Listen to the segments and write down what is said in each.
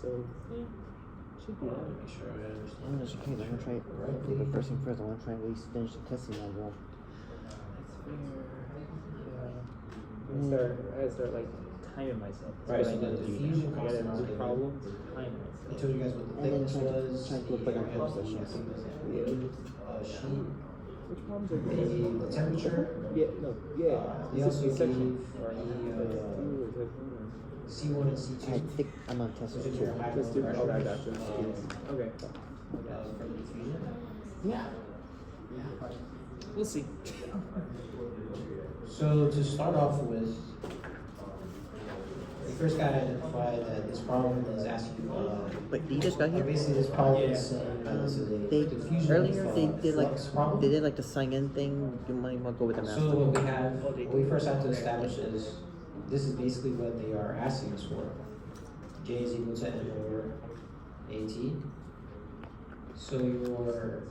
so yeah, should be Let alright. me make sure I understand. I'm just okay. I'm gonna try. But first thing first, I want to try and at least finish the testing module. I start like timing myself. Right, That's so what I the gotta do. diffusion I gotta constant do is problems, time I myself. told you guys what the And then thickness was. try to look like on the, purpose sessions. sheet, Which problems are good? the temperature. Yeah, no, yeah. They Is this also the section? gave Or C1 and C2. I think I'm on test Which two. is your high Let's do. pressure. Oh, I got you. Okay. For the diffusion. Yeah. We'll see. So to start off with, we first got to identify that this problem is asking. Wait, you just got here? Basically, this problem is saying that this is a They diffusion earlier of, they did like flux problem. they did like the sign in thing. You might want to go with the master. So what we first have to establish is this is basically what they are asking us for. J is equal to N over AT. So your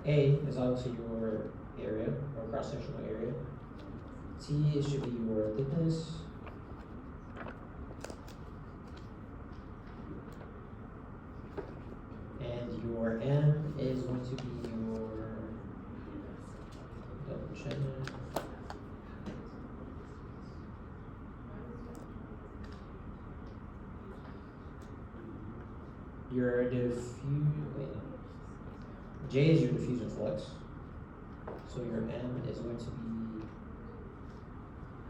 A is obviously your area or cross-sectional area. T should be your thickness. And your M is going to be your double check. Your J is your diffusion flux. So your M is going to be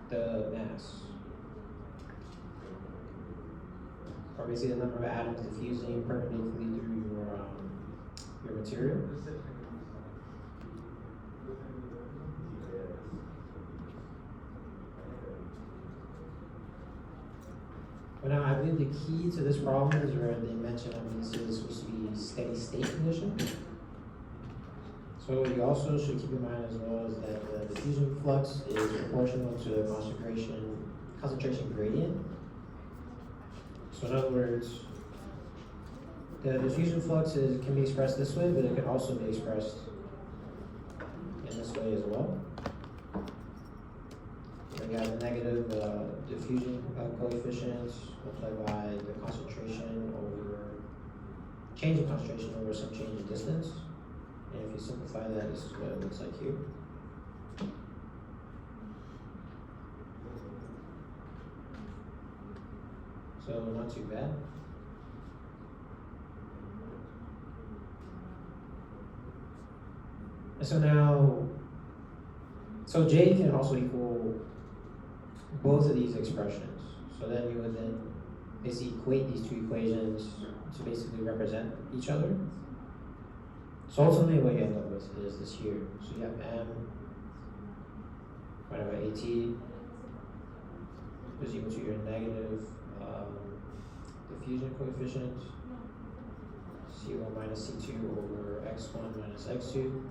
the mass. Or basically the number of atoms diffusing perpendicularly through your material. But now I believe the key to this problem is where they mentioned this is supposed to be steady state condition. So what you also should keep in mind as well is that the diffusion flux is proportional to the concentration gradient. So in other words, the diffusion flux can be expressed this way, but it can also be expressed in this way as well. We have the negative diffusion coefficient multiplied by the concentration over change in concentration over some change in distance. And if you simplify that, this is what it looks like here. So not too bad. And so now, so J can also equal both of these expressions. So then you would then basically equate these two equations to basically represent each other. So ultimately what you end up with is this here. So you have M divided by AT is equal to your negative diffusion coefficient, C1 minus C2 over X1 minus X2.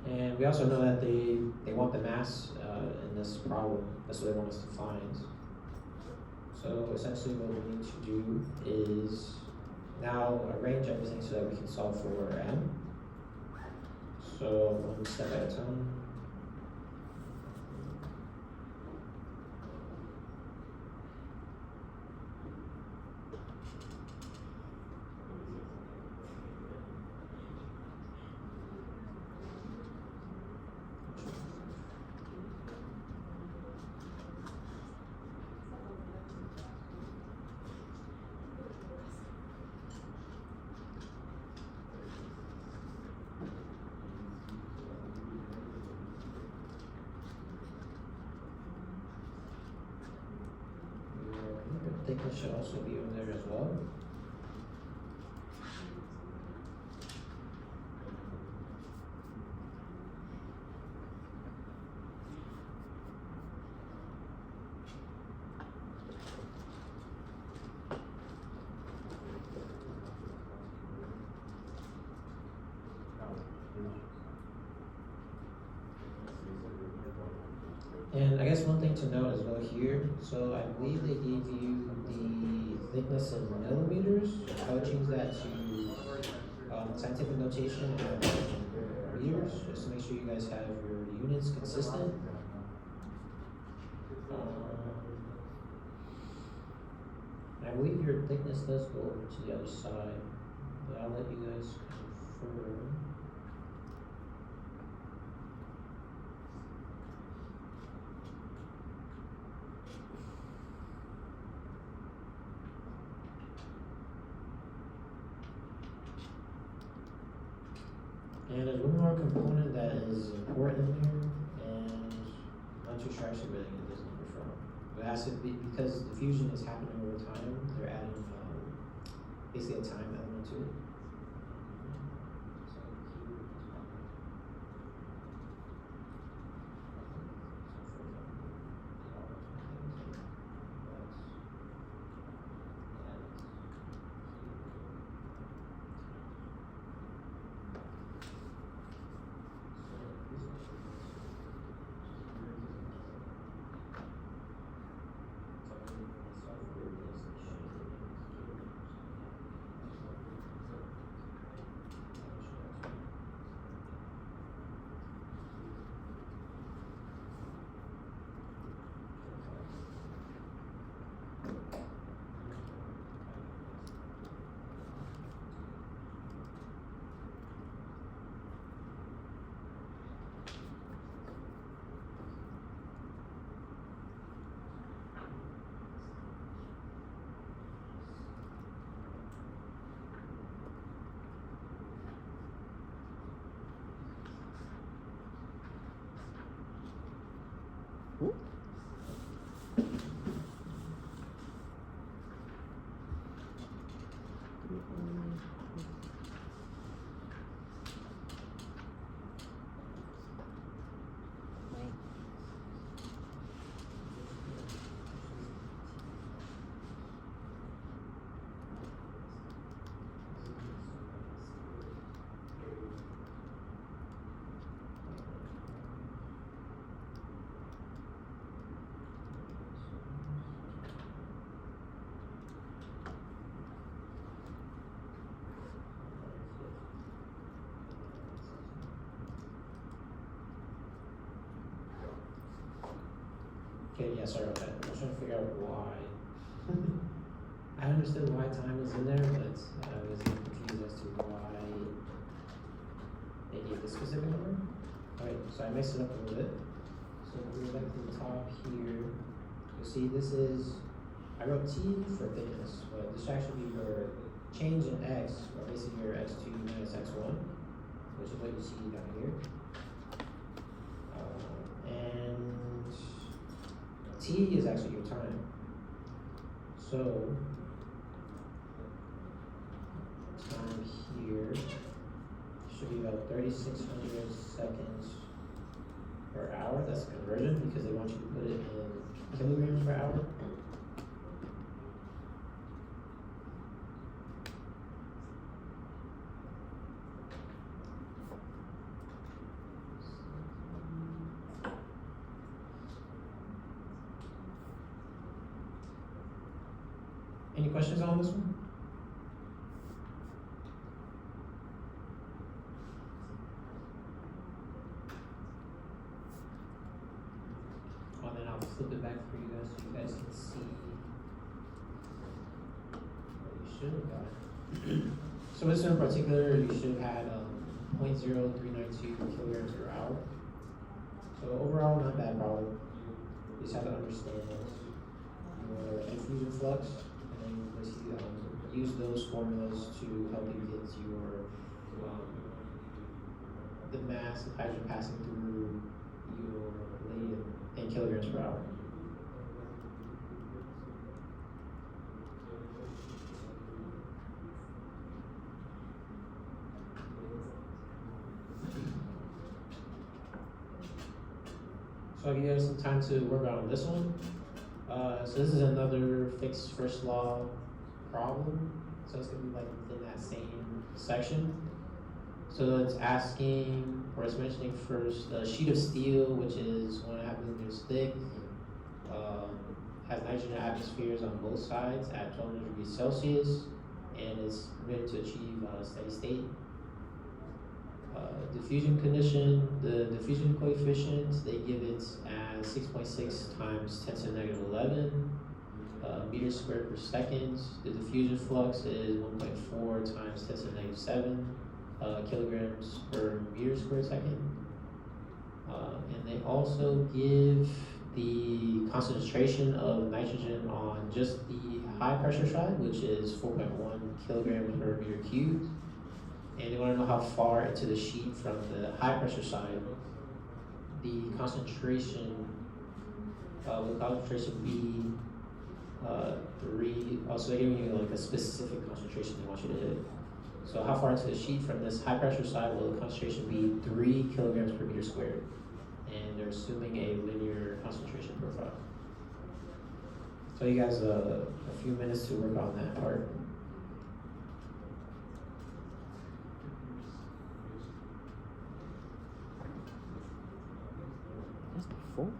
And we also know that they want the mass in this problem. That's what they want us to find. So essentially what we need to do is now arrange everything so that we can solve for M. So one step at a time. Your thickness should also be over there as well. And I guess one thing to note as well here, so I believe they gave you the thickness in millimeters. I would change that to scientific notation and meters, just to make sure you guys have your units consistent. I believe your thickness does go over to the other side, but I'll let you guys confirm. And there's one more component that is important here, and I'm not too sure actually where they get this number from. But it has to be, because the fusion is happening over time, they're adding basically a time element to it. Okay, yeah, sorry about that. I was trying to figure out why. I understood why time was in there, but I was confused as to why they gave this specific number. Alright, so I mixed it up a little bit. So if we go back to the top here, you'll see this is, I wrote T for thickness, but this should actually be your change in X, or basically your X2 minus X1, which is what you see down here. And T is actually your time. So, time here should be about 3,600 seconds per hour. That's a conversion because they want you to put it in kilograms per hour. Any questions on this one? Oh, then I'll flip it back for you guys so you guys can see what you should have got. So this one in particular, you should have had 0.0392 kilograms per hour. So overall, not bad problem. You just have to understand your infusion flux. Use those formulas to help you get your the mass of hydrogen passing through your radium in kilograms per hour. So I'll give you guys some time to work on this one. So this is another fixed first law problem. So it's gonna be like within that same section. So it's asking, or it's mentioning first, a sheet of steel, which is 1.5 millimeters thick, has nitrogen atmospheres on both sides at 1200 degrees Celsius, and is permitted to achieve steady state. Diffusion condition, the diffusion coefficient, they give it as 6.6 times 10 to the negative 11 meters squared per second. The diffusion flux is 1.4 times 10 to the negative 7 kilograms per meter squared second. And they also give the concentration of nitrogen on just the high pressure side, which is 4.1 kilograms per meter cubed. And they want to know how far into the sheet from the high pressure side the concentration will concentration be 3. Also, they're giving you like a specific concentration they want you to hit. So how far into the sheet from this high pressure side will the concentration be 3 kilograms per meter squared? And they're assuming a linear concentration profile. So you guys a few minutes to work on that part. That's before.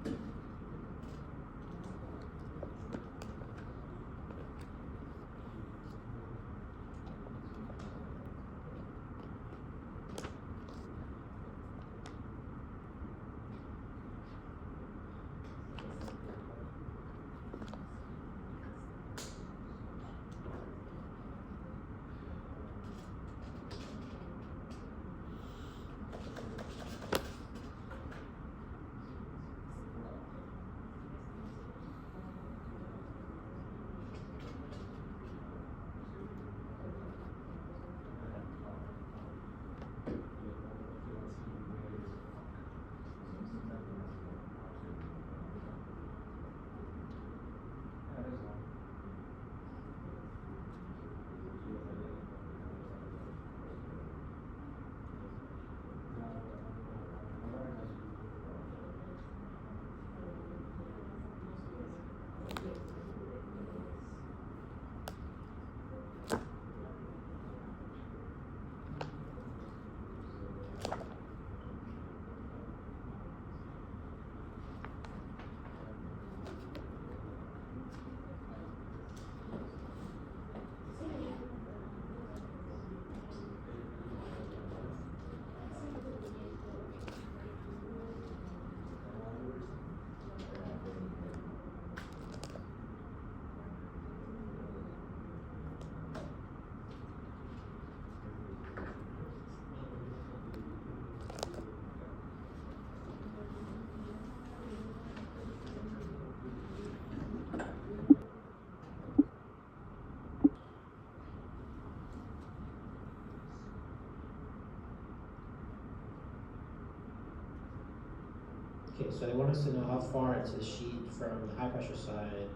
Okay, so they want us to know how far into the sheet from the high pressure side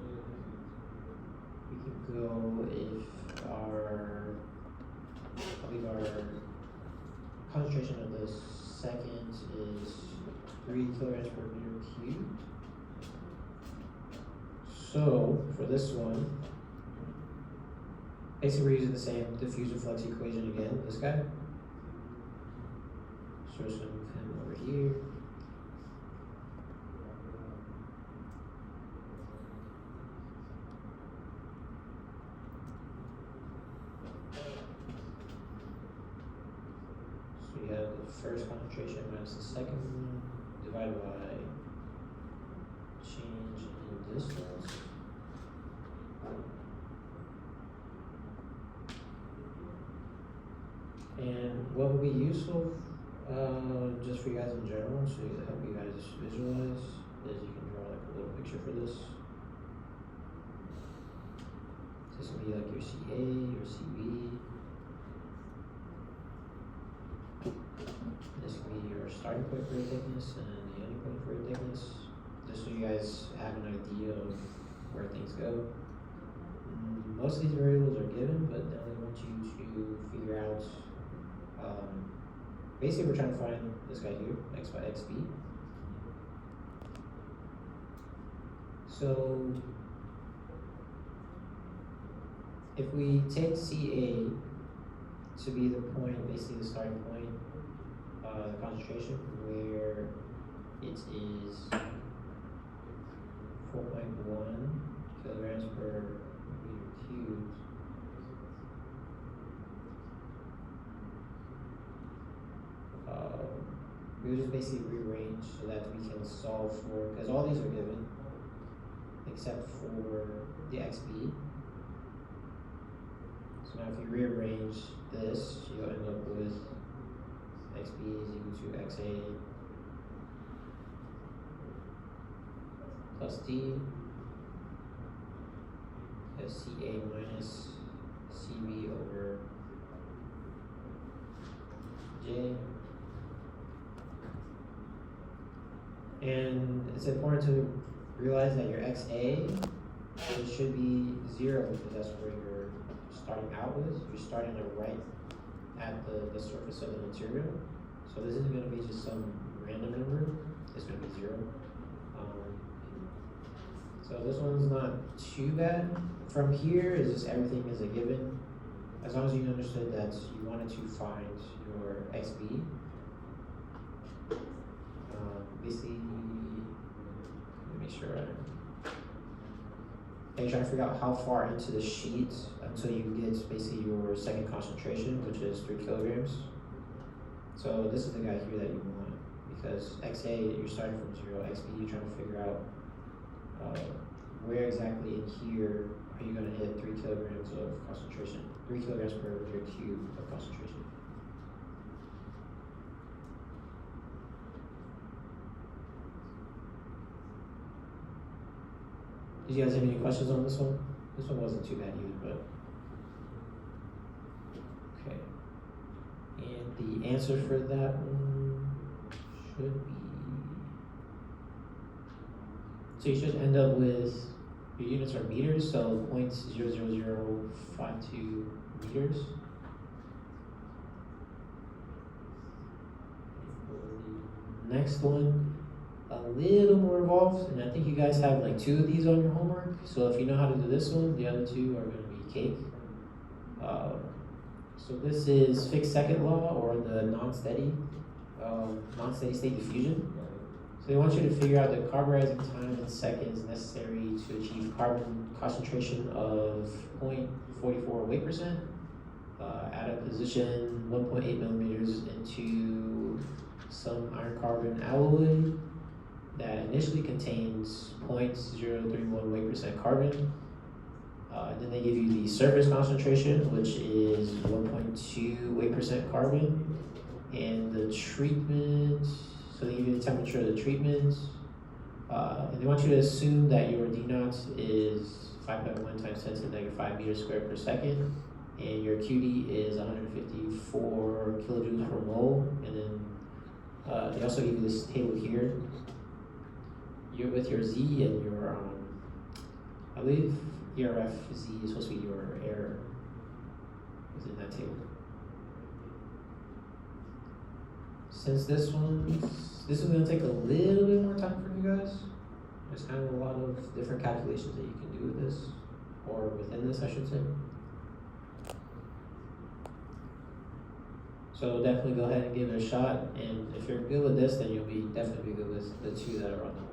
we can go if I believe our concentration of the second is 3 kilograms per meter cubed. So for this one, basically we're using the same diffusion flux equation again, this guy. So we're just gonna move him over here. So you have the first concentration minus the second one divided by change in distance. And what would be useful, just for you guys in general, so to help you guys visualize, is you can draw like a little picture for this. This will be like your CA, your CB. This can be your starting point for your thickness and the ending point for your thickness, just so you guys have an idea of where things go. Most of these variables are given, but then they want you to figure out, basically we're trying to find this guy here, x by xb. So if we take CA to be the point, basically the starting point, the concentration where it is 4.1 kilograms per meter cubed. we would just basically rearrange so that we can solve for, because all these are given, except for the xb. So now if you rearrange this, you'll end up with xb is equal to xa plus d SCA minus CB over J. And it's important to realize that your XA, it should be 0 because that's where you're starting out with. You're starting to right at the surface of the material. So this isn't going to be just some random number. It's going to be 0. So this one's not too bad. From here is just everything is a given. As long as you understood that you wanted to find your XB. Basically, let me make sure you're trying to figure out how far into the sheet until you get basically your second concentration, which is 3 kilograms. So this is the guy here that you want, because XA, you're starting from 0, XB, you're trying to figure out where exactly in here are you going to hit 3 kilograms of concentration, 3 kilograms per meter cube of concentration. Did you guys have any questions on this one? This one wasn't too bad either, but okay. And the answer for that one should be, so you should end up with, your units are meters, so 0.00052 meters. Next one, a little more involved, and I think you guys have like 2 of these on your homework. So if you know how to do this one, the other 2 are going to be cake. So this is fixed second law, or the non-steady state diffusion. So they want you to figure out the carbon rising time in seconds necessary to achieve carbon concentration of 0.44 weight percent at a position 1.8 millimeters into some iron carbon alloy that initially contains 0.031 weight percent carbon. Then they give you the surface concentration, which is 1.2 weight percent carbon, and the treatment. So they give you the temperature of the treatment, and they want you to assume that your D naught is 5.1 times 10 to the negative 5 meters squared per second, and your QD is 154 kilojoules per mole. And then they also give you this table here. You're with your Z and your, I believe ERF Z is supposed to be your air within that table. Since this is going to take a little bit more time for you guys, there's kind of a lot of different calculations that you can do with this, or within this, I should say. So definitely go ahead and give it a shot, and if you're good with this, then you'll be definitely be good with the 2 that are on the homework.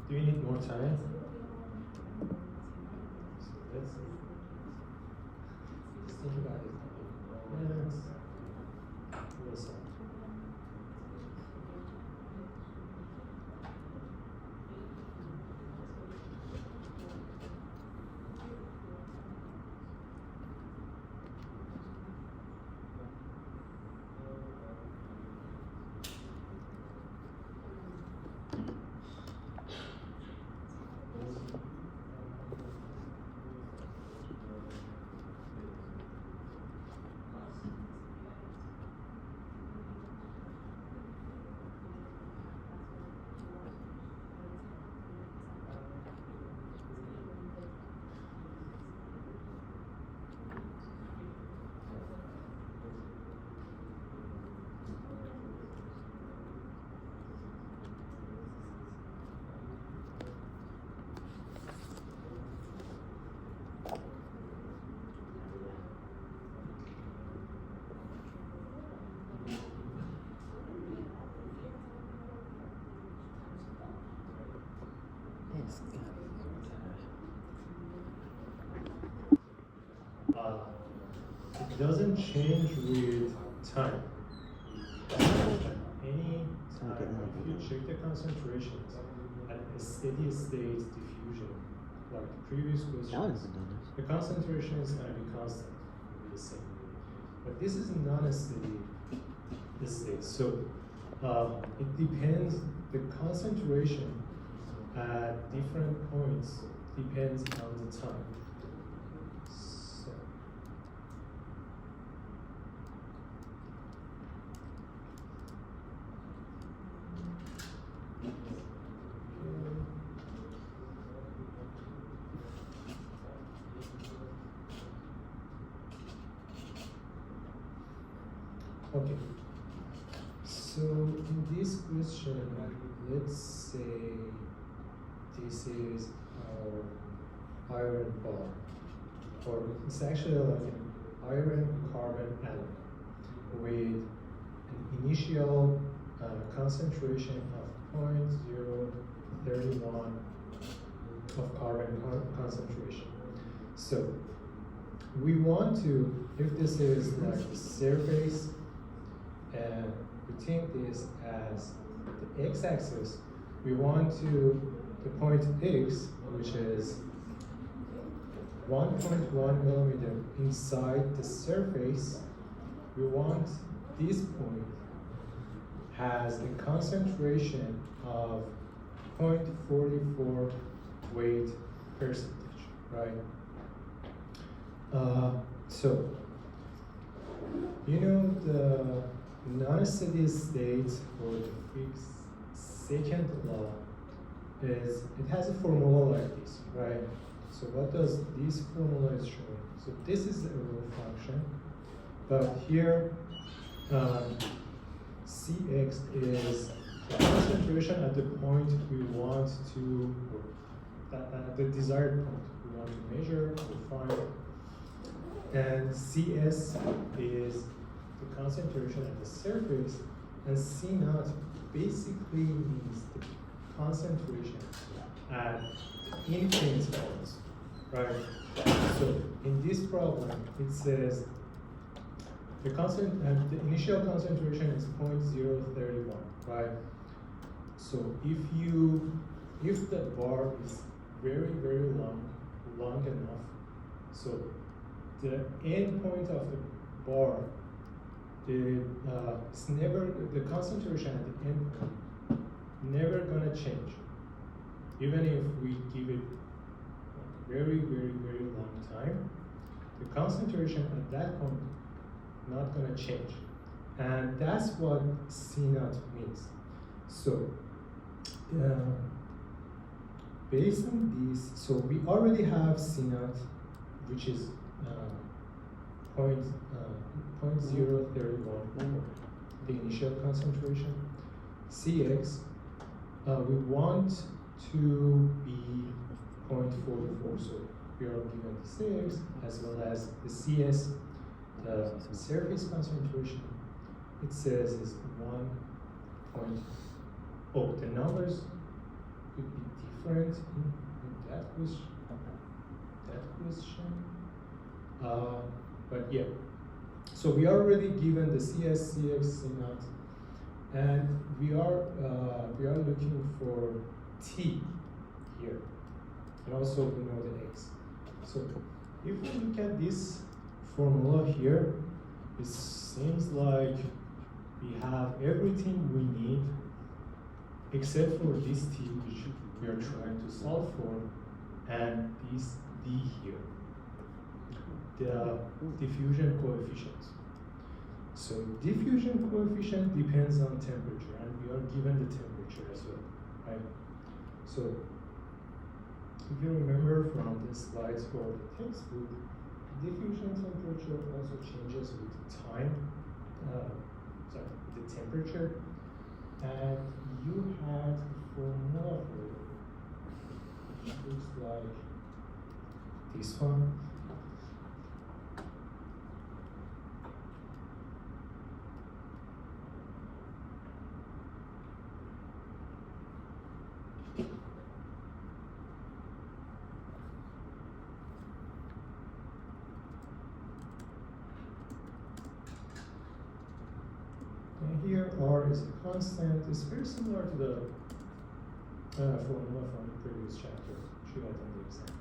Do you need more time? Let's think about it. Listen. doesn't change with time. Any time, if you check the concentrations at a steady state diffusion, like the previous That one's questions, been done this. the concentration is going to be constant, will be the same. But this is not a steady state. So it depends, the concentration at different points depends on the time. So, okay. So in this question, let's say this is our iron bar, or it's actually like an iron carbon atom with an initial concentration of 0.031 of carbon concentration. So we want to, if this is like the surface, and we take this as the x-axis, we want to, the point x, which is 1.1 millimeter inside the surface, we want this point has a concentration of 0.44 weight percentage, right? So, you know the non-steady state or the fixed second law is, it has a formula like this, right? So what does this formula is showing? So this is a rho function, but here Cx is the concentration at the point we want to, or at the desired point we want to measure or find, and Cs is the concentration at the surface, and C naught basically means the concentration at infinite points, right? So in this problem, it says the initial concentration is 0.031, right? So if the bar is very, very long enough, so the end point of the bar, it's never, the concentration at the end point never gonna change, even if we give it very, very, very long time. The concentration at that point not gonna change, and that's what C naught means. So based on this, so we already have C naught, which is 0.031, the initial concentration. Cx, we want to be 0.44, so we are given the Cx as well as the Cs, the surface concentration. It says is 1. Oh, the numbers could be different in that question. But yeah, so we are already given the CS, CX, C naught, and we are looking for T here, and also we know the X. So if we look at this formula here, it seems like we have everything we need except for this T, which we are trying to solve for, and this D here, the diffusion coefficient. So diffusion coefficient depends on temperature, and we are given the temperature as well, right? So if you remember from the slides for the textbook, diffusion temperature also changes with time, the temperature, and you had the formula for it, which looks like this one. R is a constant. It's very similar to the formula from the previous chapter. Should I done the exam?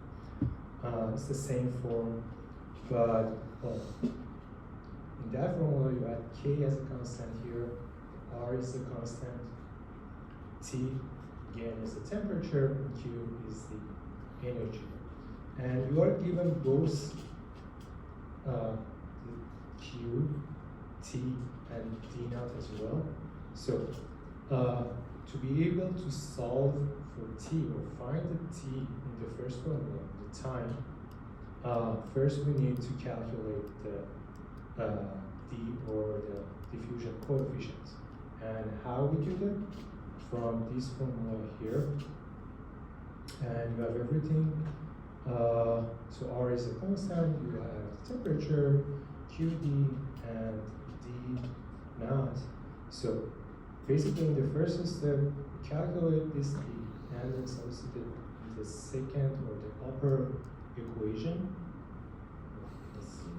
It's the same form, but well, in that formula you add K as a constant here, R is a constant, T again is the temperature, and Q is the energy. And you are given both the Q, T, and D naught as well. So to be able to solve for T or find the T in the first formula, the time, first we need to calculate the D or the diffusion coefficient. And how we do that? From this formula here. And you have everything. So R is a constant, you have temperature, QD, and D naught. So basically in the first step, we calculate this D and then substitute in the second or the upper equation. Let's see.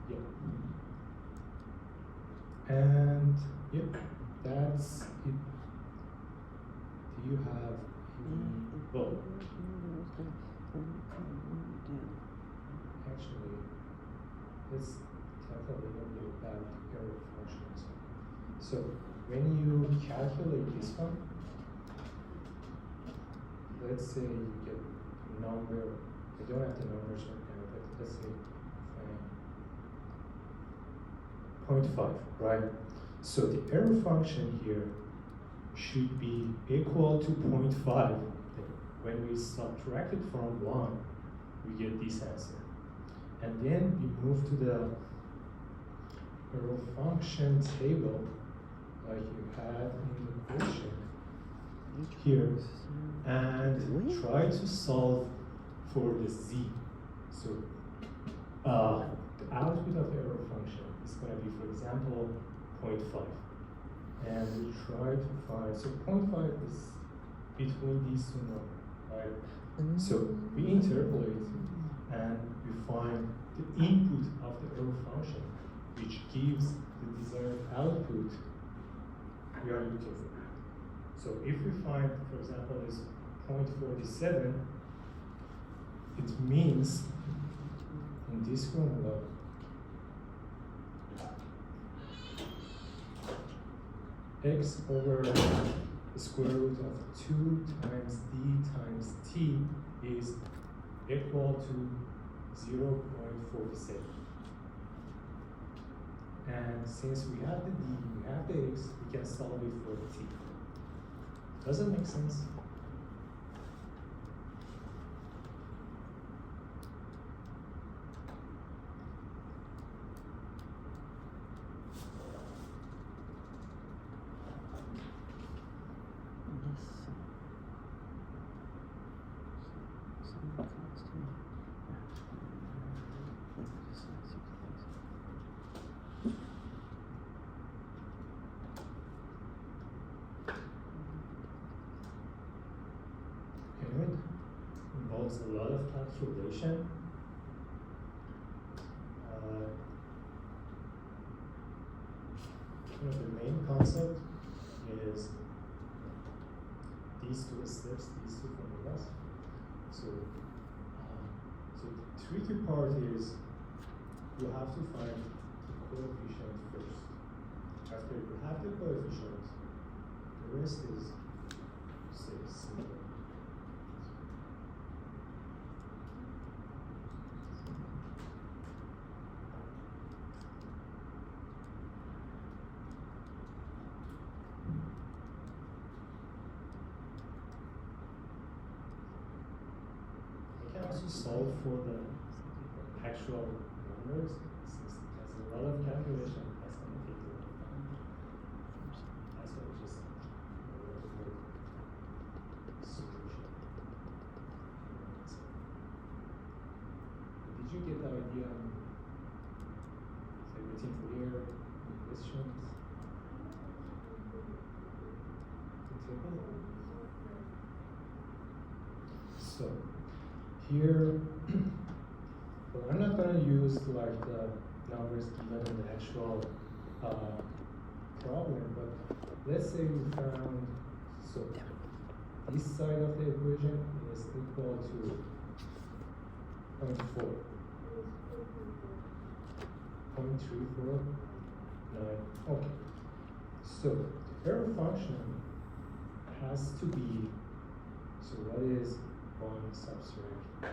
Yeah. And yep, that's it. Do you have well, actually, let's talk a little bit about error functions. So when you calculate this one, let's say you get a number, I don't have the numbers right now, but let's say 0.5, right? So the error function here should be equal to 0.5. When we subtract it from 1, we get this answer. And then we move to the error function table, like you had in the question here, and try to solve for the z. So the output of the error function is going to be, for example, 0.5. And we try to find, so 0.5 is between these two numbers, right? So we interpolate and we find the input of the error function, which gives the desired output we are looking for. So if we find, for example, this 0.47, it means in this formula, x over the square root of 2 times d times t is equal to 0.47. And since we have the d, we have the x, we can solve it for the t. Does that make sense? Involves a lot of calculation. The main concept is these two steps, these two formulas. So the tricky part is you have to find the coefficient first. After you have the coefficient, the rest is simple. To solve for the actual numbers, since it has a lot of calculation, that's going to take a lot of time. That's why we just solution. Did you get the idea? Is everything clear? Any questions? So here, well, I'm not going to use like the numbers given in the actual problem, but let's say we found, so this side of the equation is equal to 0.4, 0.349. Okay, so the error function has to be, so what is 1 subtract 0.34?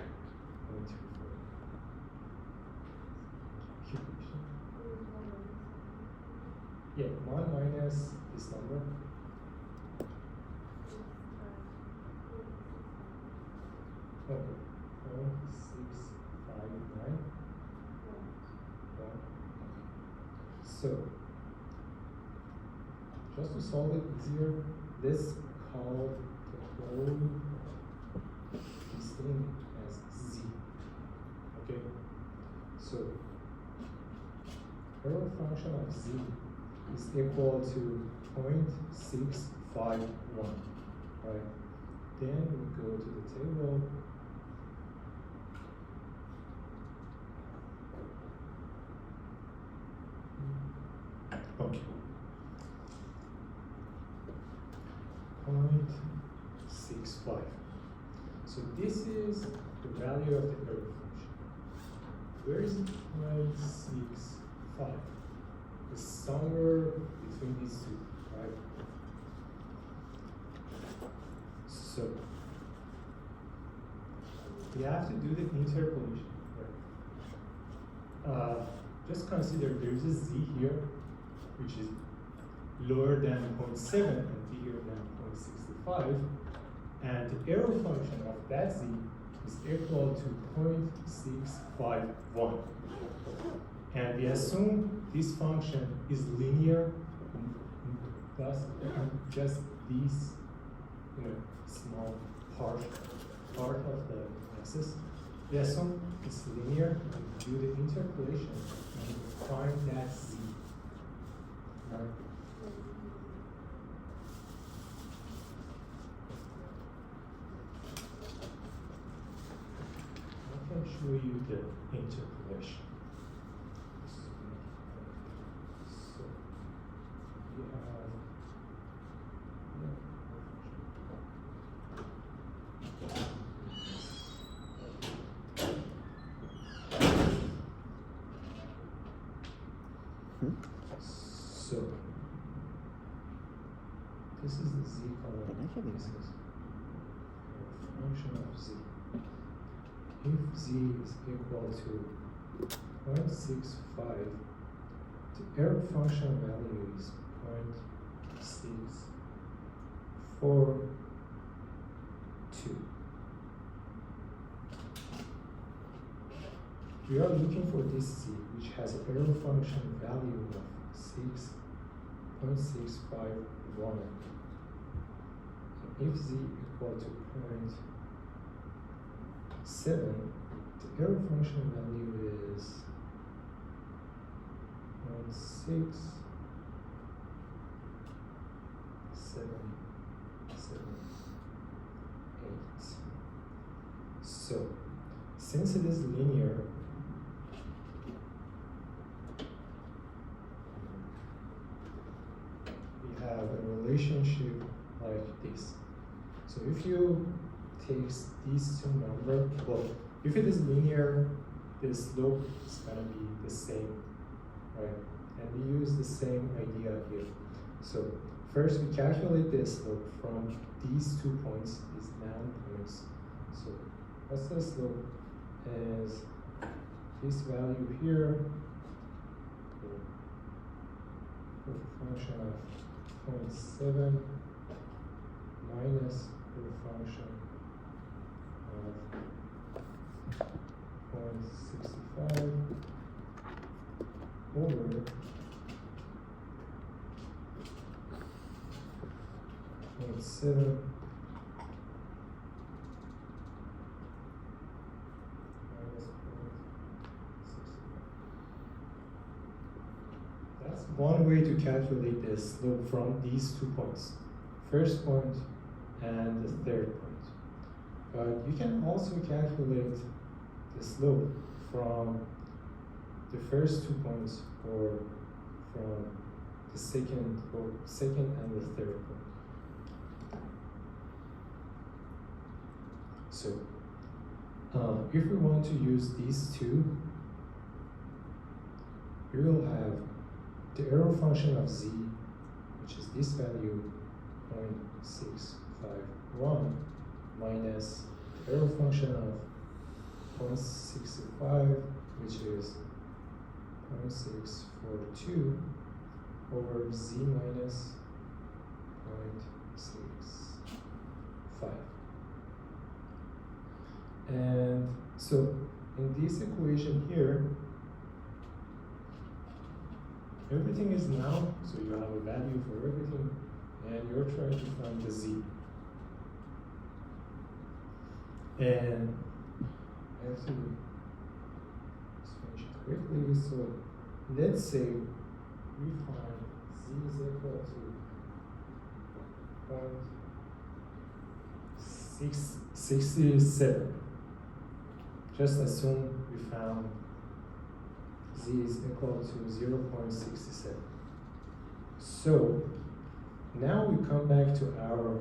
Yeah, 1 minus this number. Okay, 0.659. So, just to solve it easier, let's call the whole this thing as z. Okay, so error function of z is equal to 0.651, right? Then we go to the table. Okay. 0.65. So this is the value of the error function. Where is 0.65? It's somewhere between these two, right? So we have to do the interpolation. Right? Just consider there's a z here, which is lower than 0.7 and bigger than 0.65, and the error function of that z is equal to 0.651. And we assume this function is linear, thus just this small part of the axis. We assume it's linear and do the interpolation and find that z. Right? I can show you the interpolation. So you have so this is the z column. This is a function of z. If z is equal to 0.65, the error function value is 0.642. We are looking for this z, which has an error function value of 6.651. If z equal to 0.7, the error function value is 0.6778. So, since it is linear, we have a relationship like this. So if you take these two numbers, well, if it is linear, the slope is gonna be the same, right? And we use the same idea here. So first we calculate the slope from these 2 points, these 9 points. So what's the slope? Is this value here, the function of 0.7 minus the function of 0.65 over 0.7 minus 0.65. That's one way to calculate the slope from these 2 points. First point and the third point. But you can also calculate the slope from the first 2 points or from the second and the third point. So if we want to use these two, we will have the error function of z, which is this value 0.651, minus the error function of 0.65, which is 0.642 over z minus 0.65. And so in this equation here, everything is now, so you have a value for everything, and you're trying to find the z. And I have to finish it quickly. So let's say we find z is equal to 0.667. Just assume we found z is equal to 0.67. So now we come back to our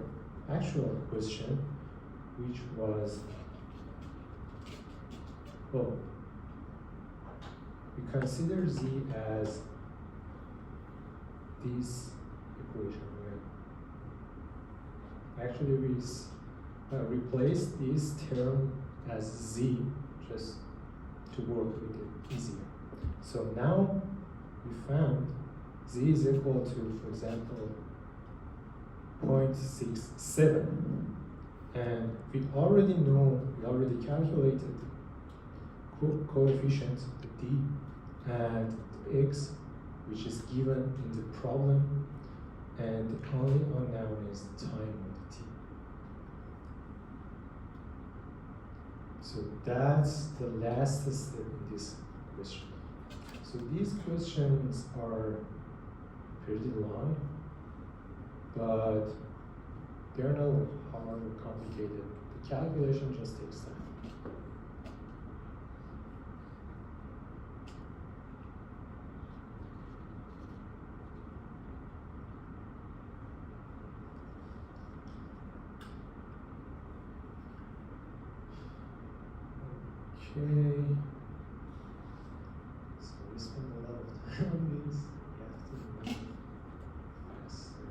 actual question, which was, well, we consider z as this equation, right? Actually, we replace this term as z just to work with it easier. So now we found z is equal to, for example, 0.67, and we already calculated coefficients, the d and the x, which is given in the problem, and the only unknown is the time of the t. So that's the last step in this question. So these questions are pretty long, but they're not hard or complicated. The calculation just takes time. Okay. So we spend a lot of time on this. We have to move faster.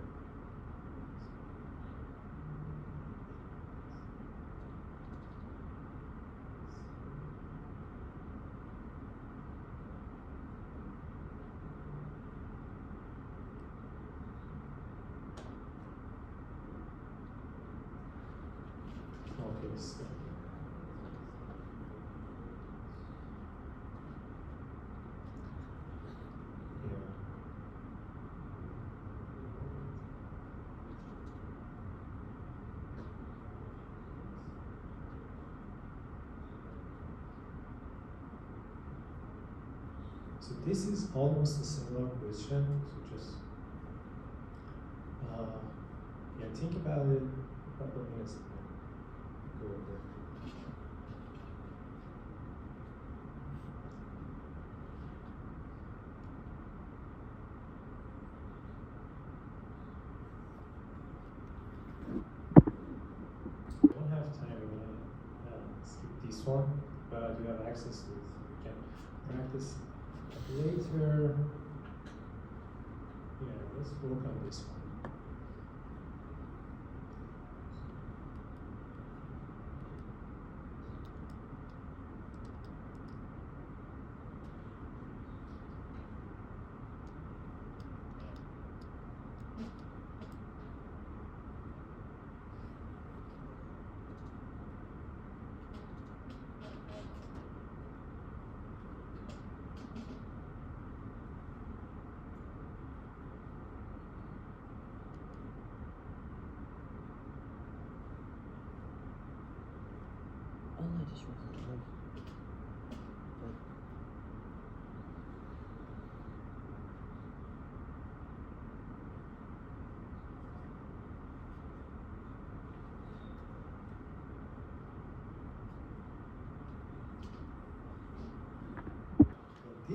Okay, so yeah. So this is almost a similar question. So just yeah, think about it a couple of minutes and then go over it. We don't have time, we're gonna skip this one, but you have access to it. You can practice later. Yeah, let's work on this one. Oh, I just wasn't done.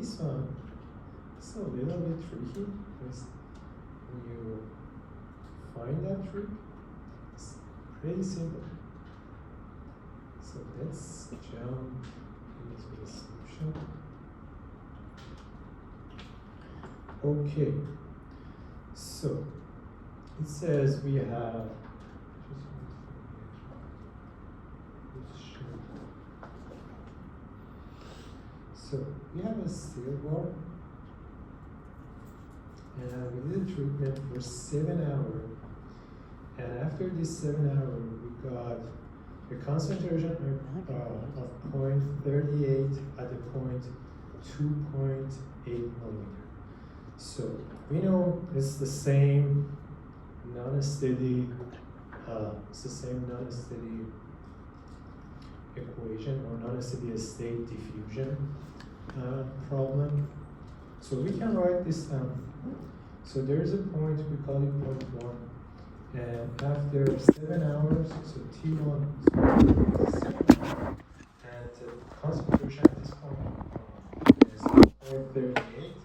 this one is a little bit tricky because when you find that trick, it's pretty simple. So let's jump into the solution. Okay, so it says we have a steel bar and we did a treatment for 7 hours, and after this 7 hours we got a concentration of 0.38 at the point 2.8 millimeter. So we know it's the same non-steady equation or non-steady state diffusion problem. So we can write this down. So there's a point, we call it point 1, and after 7 hours, so T1 is 7, and the concentration at this point is 0.38,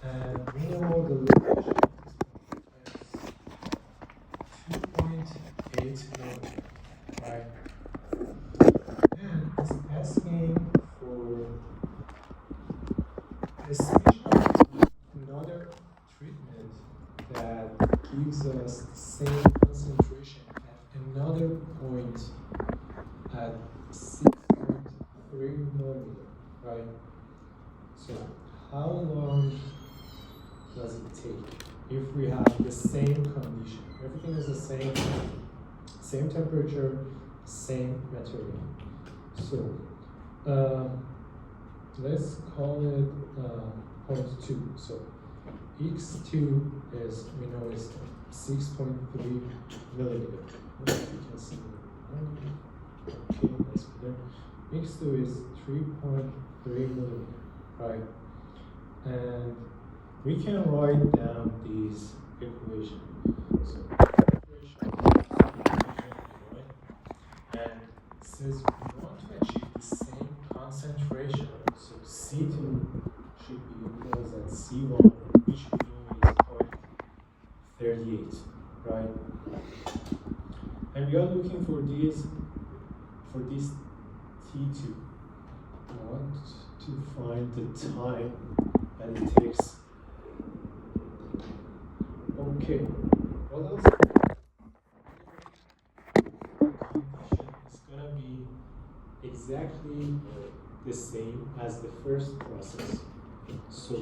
and we know the location of this point is 2.8 millimeter, right? And it's asking for a special another treatment that gives us the same concentration at another point at 6.3 millimeter, right? So how long does it take if we have the same condition? Everything is the same temperature, same material. So let's call it point 2. So x2 is, we know, is 6.3 millimeter. You can see it. Okay, that's better. x2 is 3.3 millimeter, right? And we can write down these equations. So and it says we want to achieve the same concentration. So C2 should be equals at C1, which we know is 0.38, right? And we are looking for this T2. I want to find the time that it takes. Okay, what else? It's gonna be exactly the same as the first process. So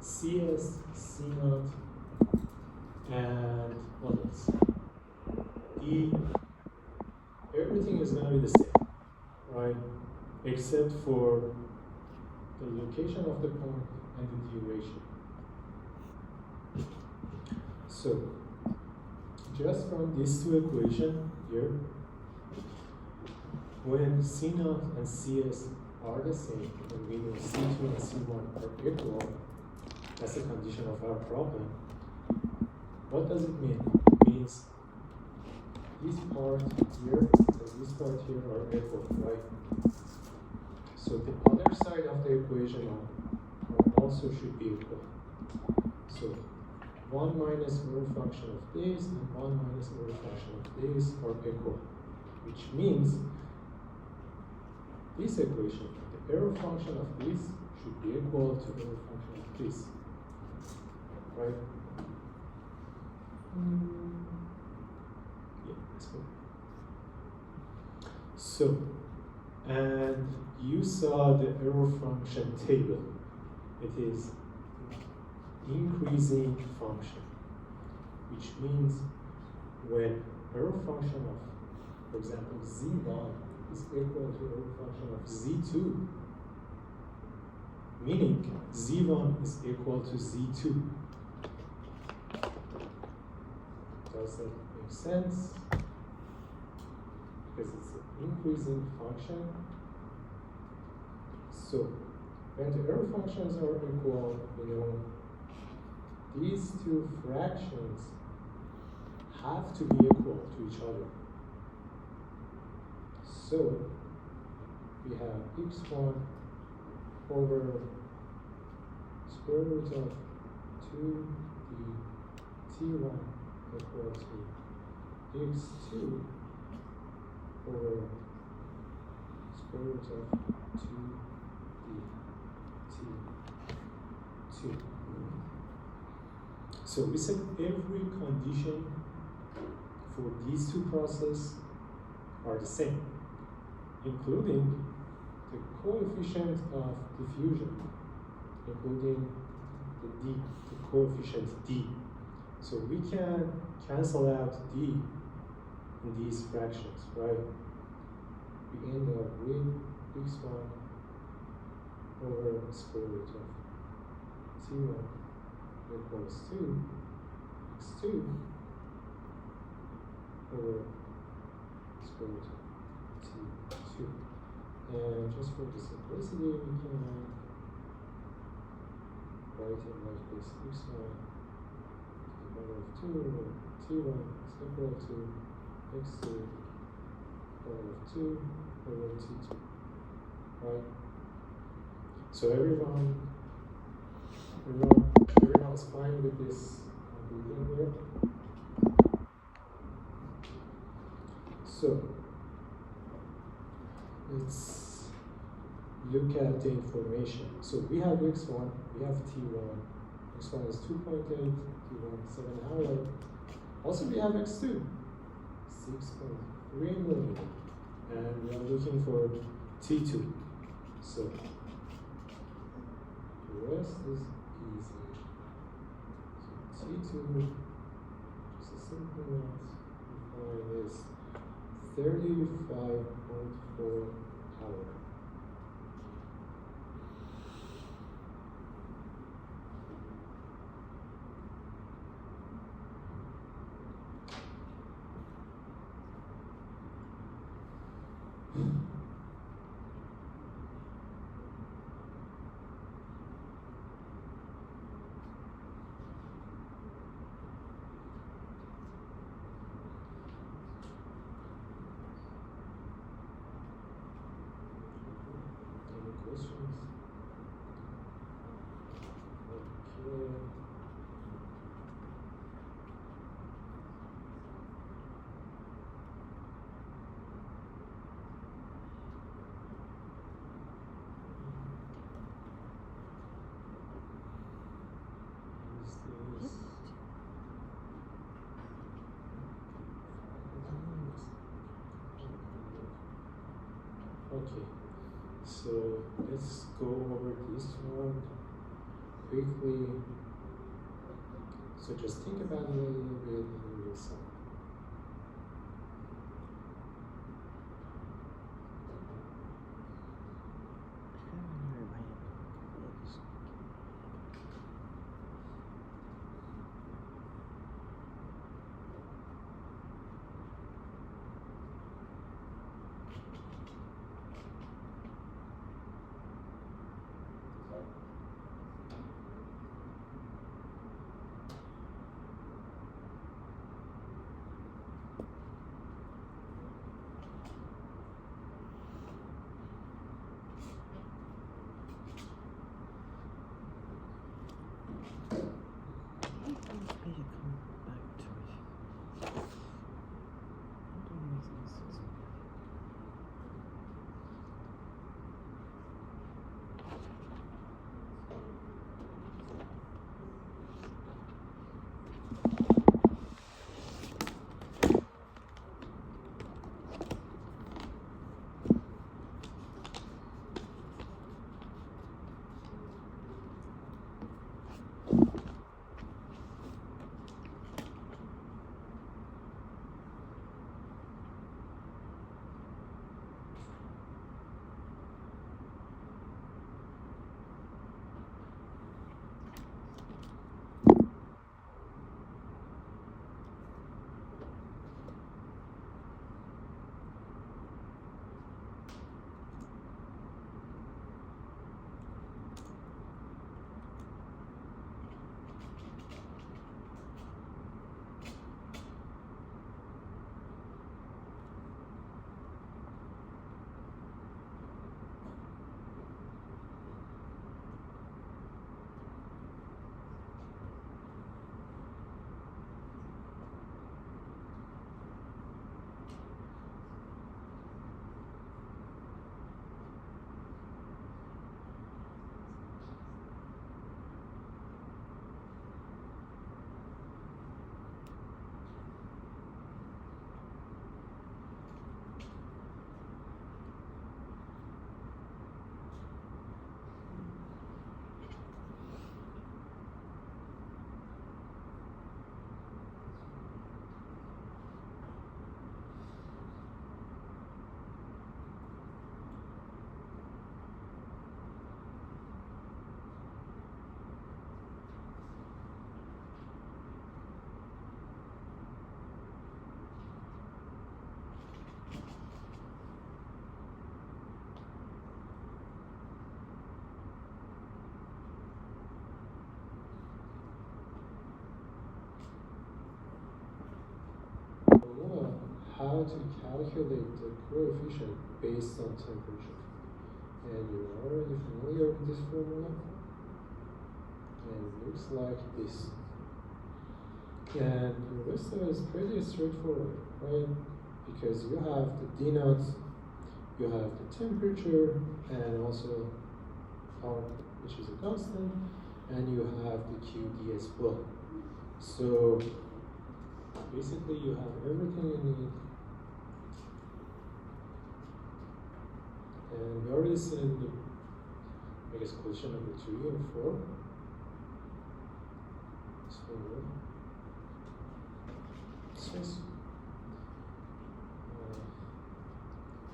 CS, C0, and what else? D, everything is gonna be the same, right? Except for the location of the point and the duration. So, just from these two equations here, when C0 and CS are the same, and we know C2 and C1 are equal, that's the condition of our problem. What does it mean? It means this part here and this part here are equal, right? So the other side of the equation also should be equal. So 1 minus error function of this and 1 minus error function of this are equal, which means this equation, the error function of this should be equal to error function of this, right? Yeah, that's good. So, and you saw the error function table. It is increasing function, which means when error function of, for example, Z1 is equal to error function of Z2, meaning Z1 is equal to Z2. Does that make sense? Because it's an increasing function. So when the error functions are equal, you know, these two fractions have to be equal to each other. So we have x1 over square root of 2d t1 equal to x2 over square root of 2d t2. So we said every condition for these two processes are the same, including the coefficient of diffusion, including the coefficient d. So we can cancel out d in these fractions, right? We end up with x1 over square root of t1 equals to x2 over square root of t2. And just for the simplicity, we can write it like this: x1 to the power of 2 over t1 is equal to x2 to the power of 2 over t2, right? So everyone's fine with this beginning here. So let's look at the information. So we have x1, we have t1. x1 is 2.8, t1 is 700. Also we have x2, 6.3 millimeter. And we are looking for t2. So the rest is easy. So t2, just a simple math, we find is 35.4 hour. Any questions? Okay. Is this? Okay, so let's go over this one quickly. So just think about it a little bit and we'll solve. to calculate the coefficient based on temperature. And you're already familiar with this formula. And it looks like this. And the rest of it is pretty straightforward, right? Because you have the D naught, you have the temperature, and also R, which is a constant, and you have the QD as well. So basically you have everything you need. And we already seen the, I guess, question number 3 or 4. So this is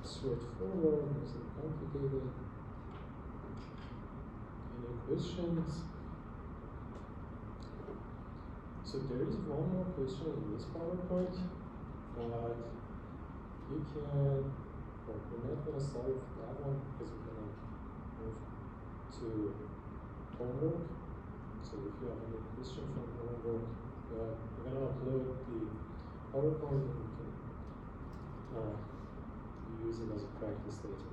straightforward, nothing complicated. Any questions? So there is one more question in this PowerPoint, but you can, well, we're not going to solve that one because we're going to move to homework. So if you have any question from homework, we're going to upload the PowerPoint and you can use it as a practice later.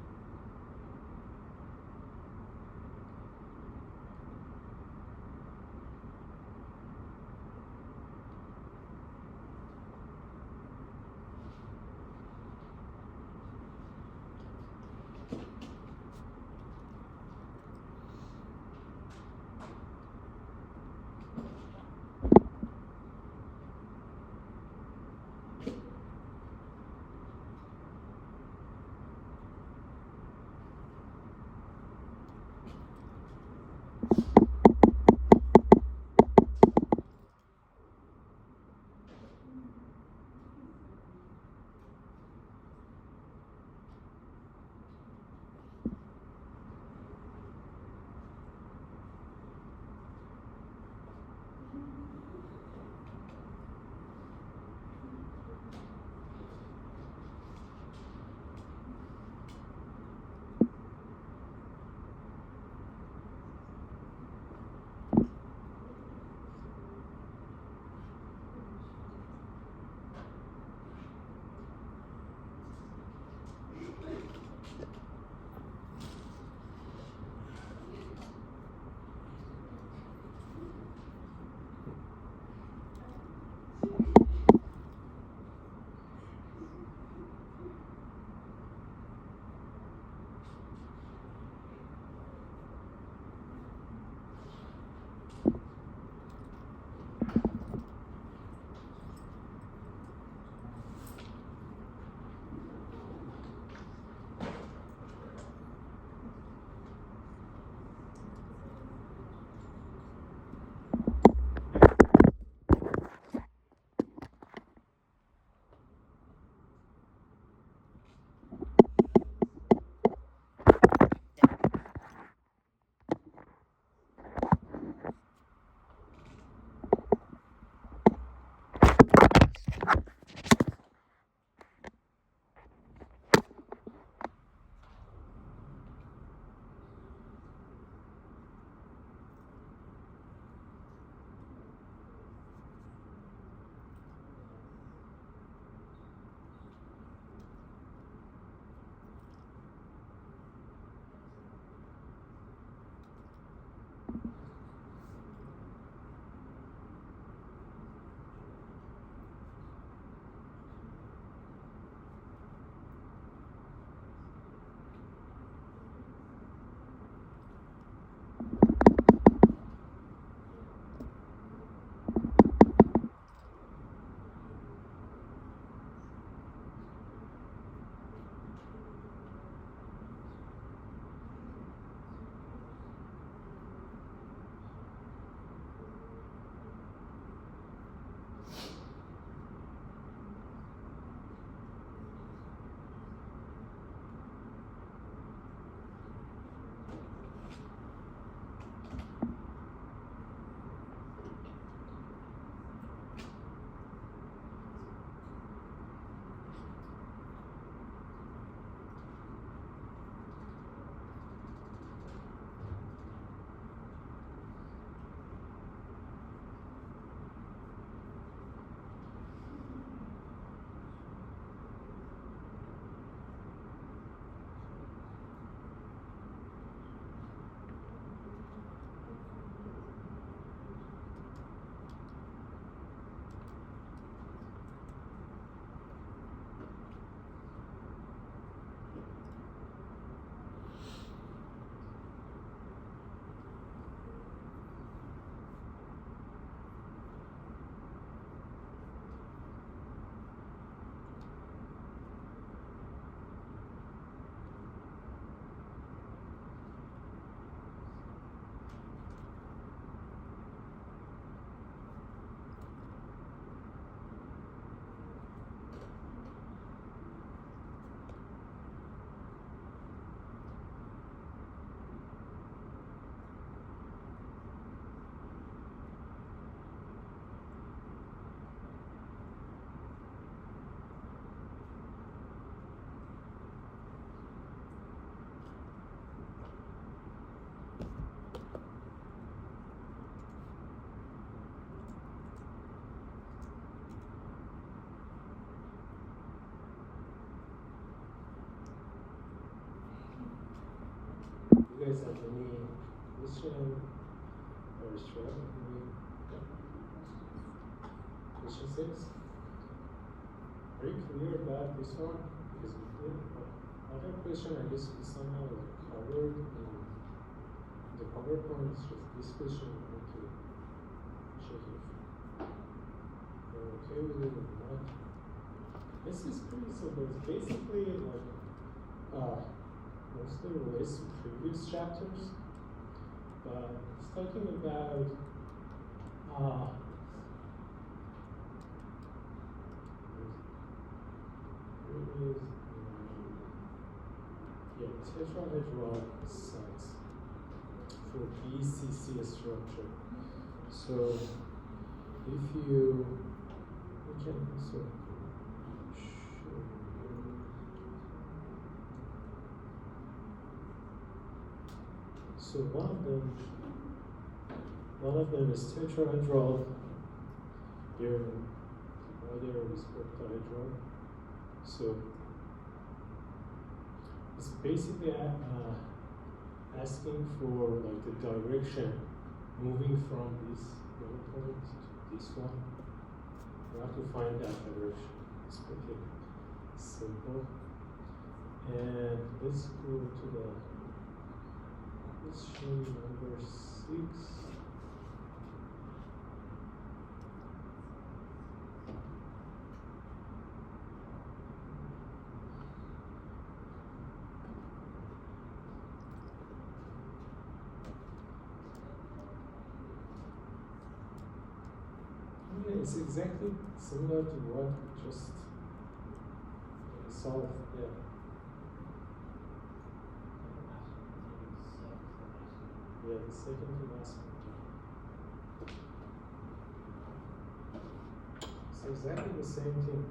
guys have any question or struggle? Question 6? Are you clear about this one? Because other question, I guess we somehow covered in the PowerPoint. It's just this question. I want to check if you're okay with it or not. This is pretty simple. It's basically like mostly relates to previous chapters, but it's talking about tetrahedral sites for BCC structure. So if you can also show so one of them is tetrahedral. Here, other is octahedral. So it's basically asking for like the direction moving from this one point to this one. You have to find that direction. It's pretty simple. And let's go to the question number 6. Yeah, it's exactly similar to what we just solved. Yeah. Yeah, the second to last one. It's exactly the same thing.